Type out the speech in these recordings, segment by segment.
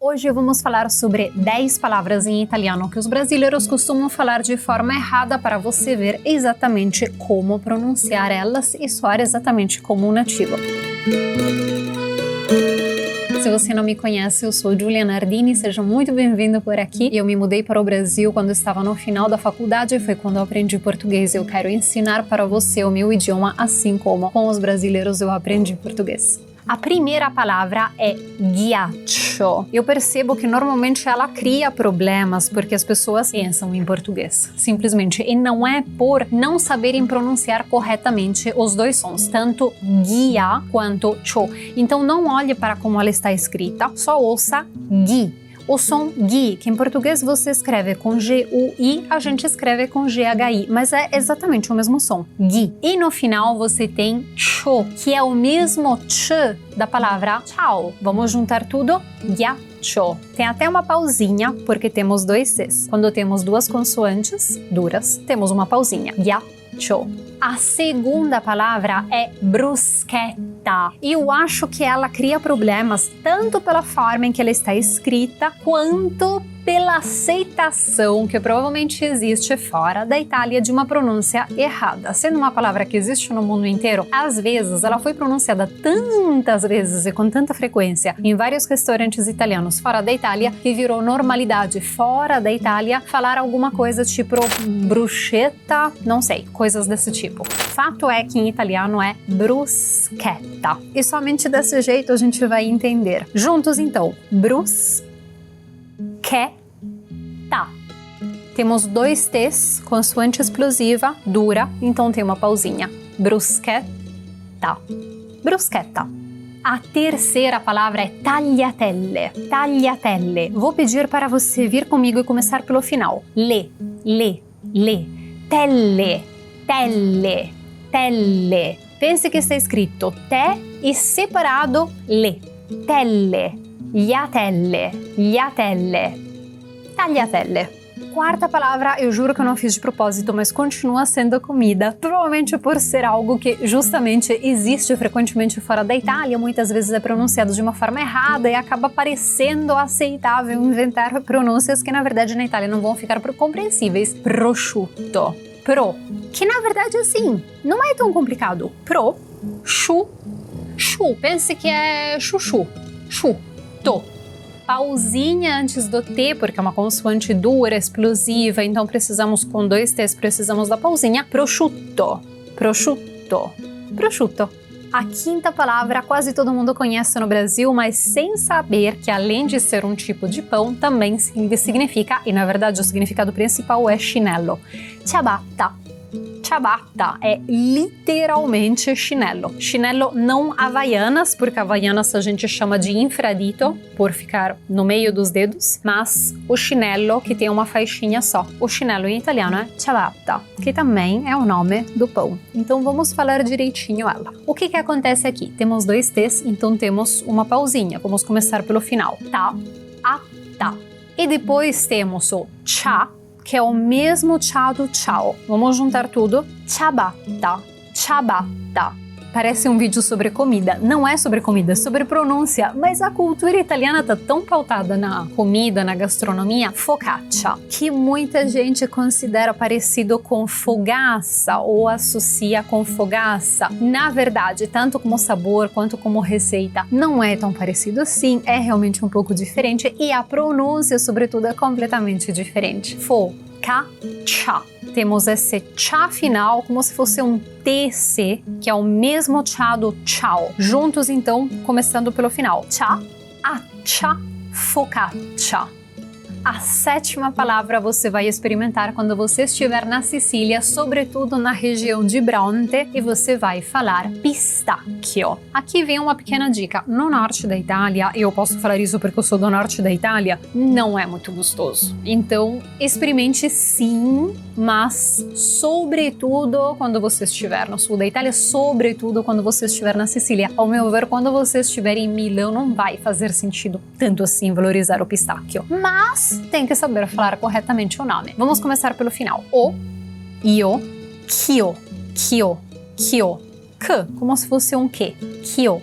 Hoje vamos falar sobre 10 palavras em italiano que os brasileiros costumam falar de forma errada para você ver exatamente como pronunciar elas e soar exatamente como um nativo. Se você não me conhece, eu sou Giulia Nardini, seja muito bem-vindo por aqui. Eu me mudei para o Brasil quando estava no final da faculdade, foi quando eu aprendi português. Eu quero ensinar para você o meu idioma, assim como com os brasileiros eu aprendi português. A primeira palavra é ghiaccio. Eu percebo que normalmente ela cria problemas porque as pessoas pensam em português, simplesmente. E não é por não saberem pronunciar corretamente os dois sons, tanto ghià quanto cio. Então não olhe para como ela está escrita, só ouça ghi. O som ghi, que em português você escreve com G-U-I, a gente escreve com G-H-I, mas é exatamente o mesmo som, ghi. E no final você tem cio, que é o mesmo ch da palavra tchau. Vamos juntar tudo? Ghiaccio. Tem até uma pausinha, porque temos dois Cs. Quando temos duas consoantes duras, temos uma pausinha. Ghiaccio. A segunda palavra é bruschetta. E eu acho que ela cria problemas tanto pela forma em que ela está escrita, quanto pela aceitação que provavelmente existe fora da Itália de uma pronúncia errada. Sendo uma palavra que existe no mundo inteiro, às vezes ela foi pronunciada tantas vezes e com tanta frequência em vários restaurantes italianos fora da Itália que virou normalidade fora da Itália falar alguma coisa tipo bruschetta, não sei, coisas desse tipo. Fato é que em italiano é bruschetta. E somente desse jeito a gente vai entender. Juntos então, bruschetta. Temos dois T's, consoante explosiva, dura, então tem uma pausinha. Bruschetta. Bruschetta. A terceira palavra é tagliatelle. Tagliatelle. Vou pedir para você vir comigo e começar pelo final. Le. Telle. Telle. Pense que está escrito te e separado le. Telle. Iatelle. Tagliatelle. Quarta palavra, eu juro que eu não fiz de propósito, mas continua sendo comida. Provavelmente por ser algo que justamente existe frequentemente fora da Itália, muitas vezes é pronunciado de uma forma errada e acaba parecendo aceitável inventar pronúncias que na verdade na Itália não vão ficar compreensíveis. Prosciutto. Que na verdade assim, não é tão complicado. Chu. Pense que é chuchu. To. Pausinha antes do T, porque é uma consoante dura, explosiva, então precisamos, com dois T's, precisamos da pausinha. Prosciutto. A quinta palavra quase todo mundo conhece no Brasil, mas sem saber que além de ser um tipo de pão, também significa, e na verdade o significado principal é chinelo. Ciabatta é literalmente chinelo. Chinelo não havaianas, porque havaianas a gente chama de infradito, por ficar no meio dos dedos, mas o chinelo que tem uma faixinha só. O chinelo em italiano é ciabatta, que também é o nome do pão. Então vamos falar direitinho ela. O que acontece aqui? Temos dois T's, então temos uma pausinha. Vamos começar pelo final. Tá. E depois temos o cha, que é o mesmo tchau do tchau. Vamos juntar tudo. Ciabatta. Parece um vídeo sobre comida. Não é sobre comida, é sobre pronúncia. Mas a cultura italiana tá tão pautada na comida, na gastronomia, focaccia, que muita gente considera parecido com fogaça ou associa com fogaça. Na verdade, tanto como sabor quanto como receita, não é tão parecido assim. É realmente um pouco diferente e a pronúncia, sobretudo, é completamente diferente. Focaccia. Temos esse tchá final como se fosse um TC, que é o mesmo tchá do tchau. Juntos, então, começando pelo final. Tchá, accia, focaccia. A sétima palavra você vai experimentar quando você estiver na Sicília, sobretudo na região de Bronte, e você vai falar pistacchio. Aqui vem uma pequena dica. No norte da Itália, eu posso falar isso porque eu sou do norte da Itália, não é muito gostoso. Então, experimente sim, mas sobretudo quando você estiver no sul da Itália, sobretudo quando você estiver na Sicília. Ao meu ver, quando você estiver em Milão, não vai fazer sentido tanto assim valorizar o pistacchio. Mas tem que saber falar corretamente o nome. Vamos começar pelo final. O, io, chio, k, como se fosse um que. Chio.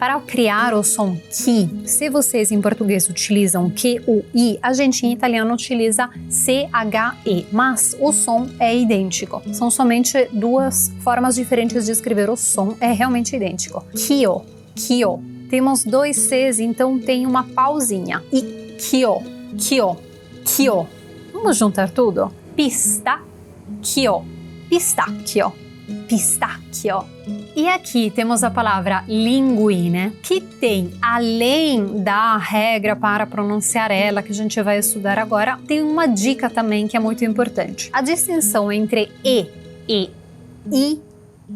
Para criar o som que, se vocês em português utilizam que, o i, a gente em italiano utiliza CHE, mas o som é idêntico. São somente duas formas diferentes de escrever o som, é realmente idêntico. Chio, chio. Temos dois Cs, então tem uma pausinha. E chio, chio, chio. Vamos juntar tudo? Pistacchio, pistacchio, pistacchio. E aqui temos a palavra linguine, que tem, além da regra para pronunciar ela, que a gente vai estudar agora, tem uma dica também que é muito importante. A distinção entre e i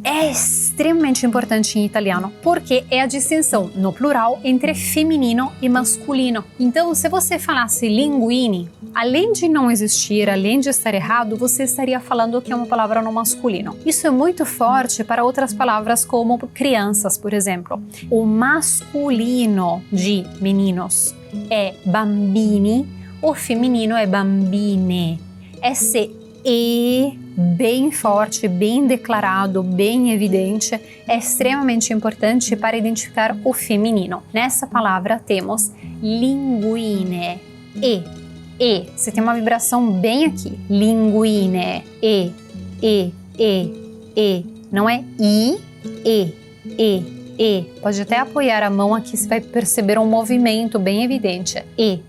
é extremamente importante em italiano, porque é a distinção no plural entre feminino e masculino. Então, se você falasse linguine, além de não existir, além de estar errado, você estaria falando que é uma palavra no masculino. Isso é muito forte para outras palavras como crianças, por exemplo. O masculino de meninos é bambini, o feminino é bambine. Esse e bem forte, bem declarado, bem evidente, é extremamente importante para identificar o feminino. Nessa palavra temos linguine, e. Você tem uma vibração bem aqui. Linguine, e. Não é e. Pode até apoiar a mão aqui, você vai perceber um movimento bem evidente. E.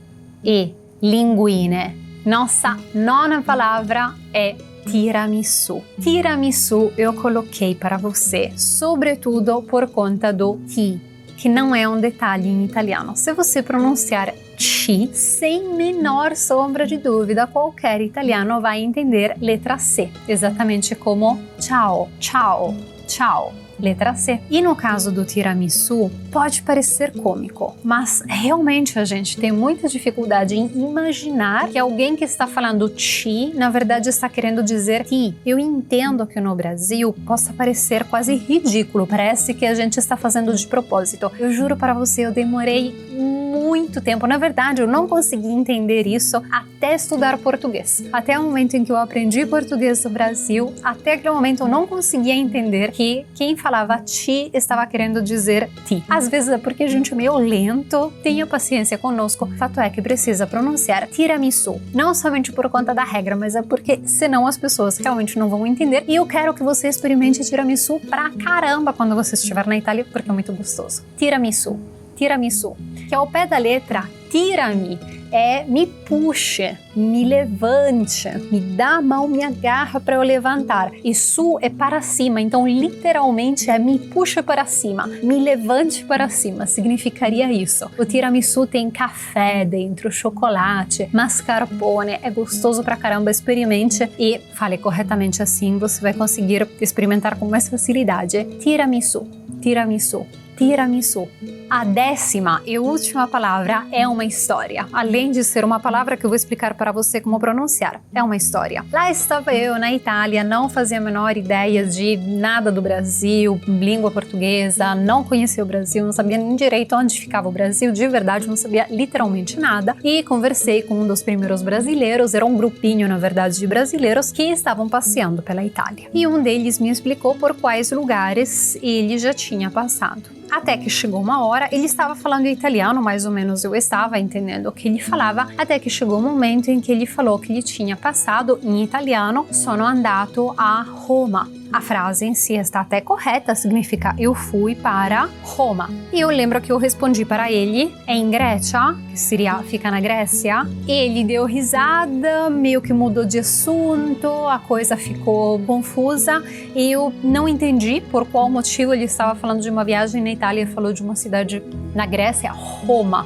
Linguine. Nossa nona palavra é tiramisu. Tiramisu eu coloquei para você, sobretudo por conta do ti, que não é um detalhe em italiano. Se você pronunciar ti, sem menor sombra de dúvida, qualquer italiano vai entender letra C, exatamente como ciao, ciao, ciao. Letra C. E no caso do tiramisu, pode parecer cômico, mas realmente a gente tem muita dificuldade em imaginar que alguém que está falando ti, na verdade está querendo dizer ti. Eu entendo que no Brasil possa parecer quase ridículo, parece que a gente está fazendo de propósito. Eu juro para você, eu demorei muito tempo. Na verdade, eu não consegui entender isso até estudar português. Até o momento em que eu aprendi português no Brasil, até aquele momento eu não conseguia entender que quem falava ti estava querendo dizer ti. Às vezes é porque a gente é meio lento, tenha paciência conosco. O fato é que precisa pronunciar tiramisu. Não somente por conta da regra, mas é porque senão as pessoas realmente não vão entender. E eu quero que você experimente tiramisu pra caramba quando você estiver na Itália, porque é muito gostoso. Tiramisu. Tiramisu, que ao pé da letra tira-me, é me puxe, me levante, me dá a mão, me agarra para eu levantar. E su é para cima, então literalmente é me puxa para cima, me levante para cima, significaria isso. O tiramisu tem café dentro, chocolate, mascarpone, é gostoso pra caramba, experimente e fale corretamente assim, você vai conseguir experimentar com mais facilidade. Tiramisu, tiramisu. Tiramisu. A 10ª e última palavra é uma história. Além de ser uma palavra que eu vou explicar para você como pronunciar, é uma história. Lá estava eu na Itália, não fazia a menor ideia de nada do Brasil, língua portuguesa, não conhecia o Brasil, não sabia nem direito onde ficava o Brasil, de verdade não sabia literalmente nada. E conversei com um dos primeiros brasileiros, era um grupinho na verdade de brasileiros que estavam passeando pela Itália. E um deles me explicou por quais lugares ele já tinha passado. Até que chegou uma hora, ele estava falando em italiano, mais ou menos eu estava entendendo o que ele falava, até que chegou um momento em que ele falou que ele tinha passado em italiano, sono andato a Roma. A frase em si está até correta, significa eu fui para Roma. E eu lembro que eu respondi para ele, é em Grécia, que seria fica na Grécia. Ele deu risada, meio que mudou de assunto, a coisa ficou confusa. E eu não entendi por qual motivo ele estava falando de uma viagem na Itália e falou de uma cidade na Grécia, Roma.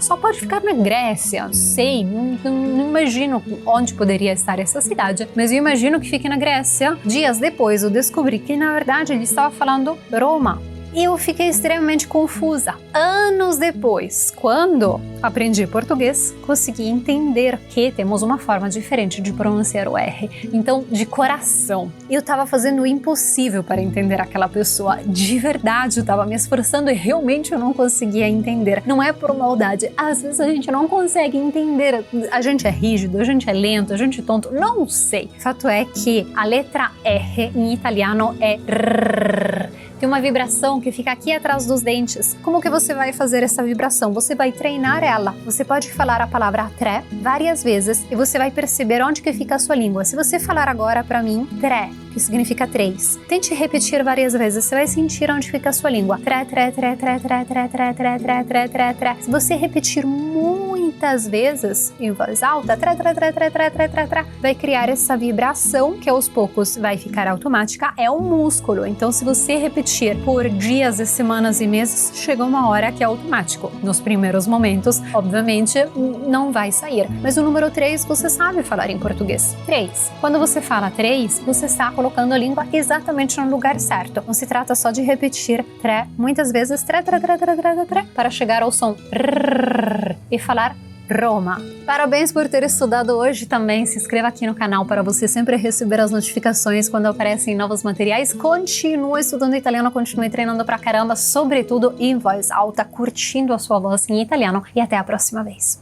Só pode ficar na Grécia, não sei, não imagino onde poderia estar essa cidade, mas eu imagino que fique na Grécia. Dias depois eu descobri que na verdade ele estava falando Roma. E eu fiquei extremamente confusa. Anos depois, quando aprendi português, consegui entender que temos uma forma diferente de pronunciar o R. Então, de coração, eu estava fazendo o impossível para entender aquela pessoa. De verdade, eu estava me esforçando e realmente eu não conseguia entender. Não é por maldade. Às vezes a gente não consegue entender. A gente é rígido, a gente é lento, a gente é tonto. Não sei. O fato é que a letra R em italiano é R. tem uma vibração que fica aqui atrás dos dentes. Como que você vai fazer essa vibração? Você vai treinar ela. Você pode falar a palavra tré várias vezes e você vai perceber onde que fica a sua língua. Se você falar agora para mim, tré, que significa 3. Tente repetir várias vezes, você vai sentir onde fica a sua língua. Tré, tré, tré, tré, tré, tré, tré, tré, tré, tré, tré, tré. Se você repetir muitas vezes em voz alta, tré, tré, tré, tré, tré, tré, tré, tré, vai criar essa vibração que aos poucos vai ficar automática. É um músculo, então se você repetir por dias e semanas e meses, chega uma hora que é automático. Nos primeiros momentos, obviamente, não vai sair. Mas o número 3 você sabe falar em português. 3. Quando você fala 3, você está colocando a língua exatamente no lugar certo. Não se trata só de repetir tré, muitas vezes tré, tré, tré, tré, tré, tré, para chegar ao som rrr, e falar Roma. Parabéns por ter estudado hoje também. Se inscreva aqui no canal para você sempre receber as notificações quando aparecem novos materiais. Continue estudando italiano, continue treinando pra caramba, sobretudo em voz alta, curtindo a sua voz em italiano e até a próxima vez.